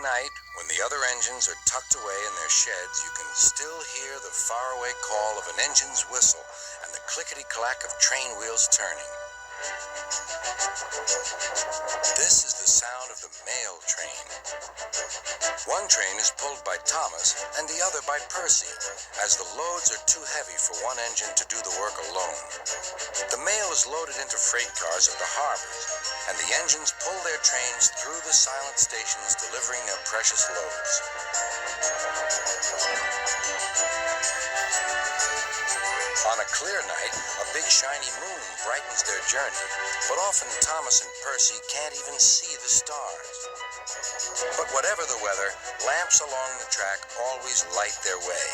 night, when the other engines are tucked away in their sheds, you can still hear the faraway call of an engine's whistle and the clickety-clack of train wheels turning. This is the sound of the mail train. One train is pulled by Thomas and the other by Percy, as the loads are too heavy for one engine to do the work alone. The mail is loaded into freight cars at the harbors, and the engines pull their trains through the silent stations, delivering their precious loads. On a clear night, a big shiny moon brightens their journey, but often Thomas and Percy can't even see the stars. But whatever the weather, lamps along the track always light their way.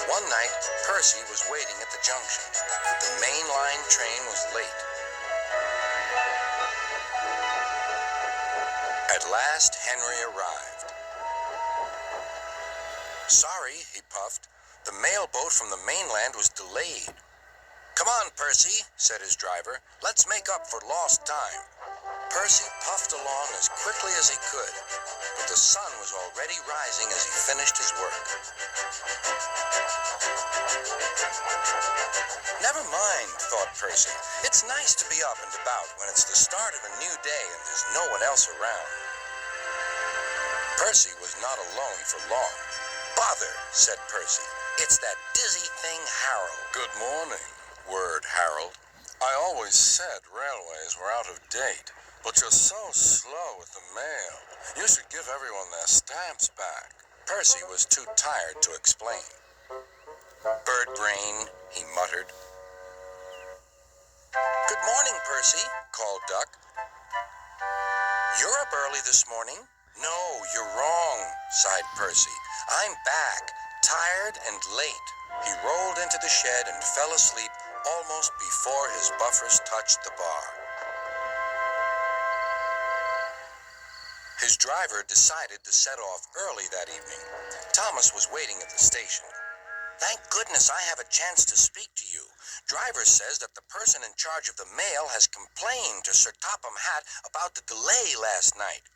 One night, Percy was waiting at the junction. The main line train was late. At last, Henry arrived. "Sorry," he puffed. "The mail boat from the mainland was delayed." "Come on, Percy," said his driver. "Let's make up for lost time." Percy puffed along as quickly as he could, but the sun was already rising as he finished his work. "Never mind," thought Percy. "It's nice to be up and about when it's the start of a new day and there's no one else around." Percy was not alone for long. "Bother," said Percy. "It's that dizzy thing, Harold." "Good morning," whirred Harold. "I always said railways were out of date, but you're so slow with the mail. You should give everyone their stamps back." Percy was too tired to explain. "Bird brain," he muttered. "Good morning, Percy," called Duck. "You're up early this morning." "No, you're wrong," sighed Percy. "I'm back, tired and late." He rolled into the shed and fell asleep almost before his buffers touched the bar. His driver decided to set off early that evening. Thomas was waiting at the station. "Thank goodness I have a chance to speak to you. Driver says that the person in charge of the mail has complained to Sir Topham Hatt about the delay last night."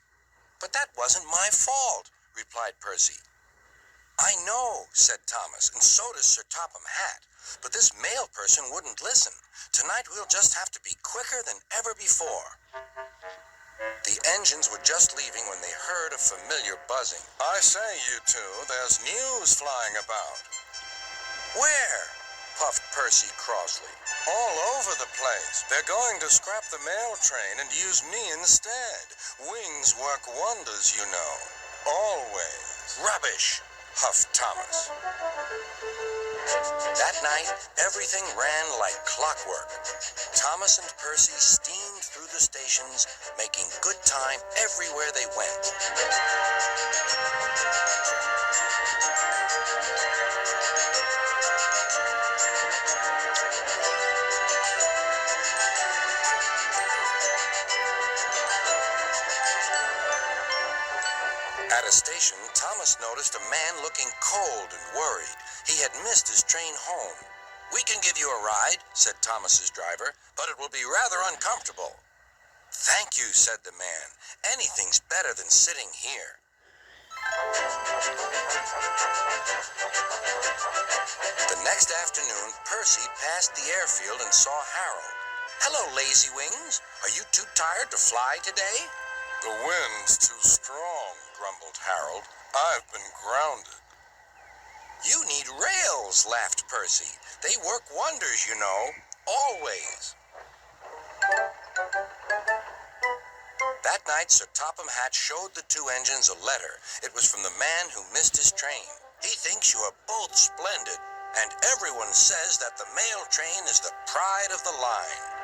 "But that wasn't my fault," replied Percy. "I know," said Thomas, "and so does Sir Topham Hatt. But this mail person wouldn't listen. Tonight we'll just have to be quicker than ever before." The engines were just leaving when they heard a familiar buzzing. "I say, you two, there's news flying about." "Where?" puffed Percy crossly. "All over the place. They're going to scrap the mail train and use me instead. Wings work wonders, you know. Always." "Rubbish," huffed Thomas. That night, everything ran like clockwork. Thomas and Percy steamed through the stations, making good time everywhere they went. At a station, Thomas noticed a man looking cold and worried. He had missed his train home. "We can give you a ride," said Thomas's driver, "but it will be rather uncomfortable." "Thank you," said the man. "Anything's better than sitting here." The next afternoon, Percy passed the airfield and saw Harold. "Hello, Lazy Wings. Are you too tired to fly today?" "The wind's too strong," grumbled Harold. "I've been grounded." "You need rails," laughed Percy. "They work wonders, you know. Always." That night, Sir Topham Hatt showed the two engines a letter. It was from the man who missed his train. "He thinks you are both splendid, and everyone says that the mail train is the pride of the line."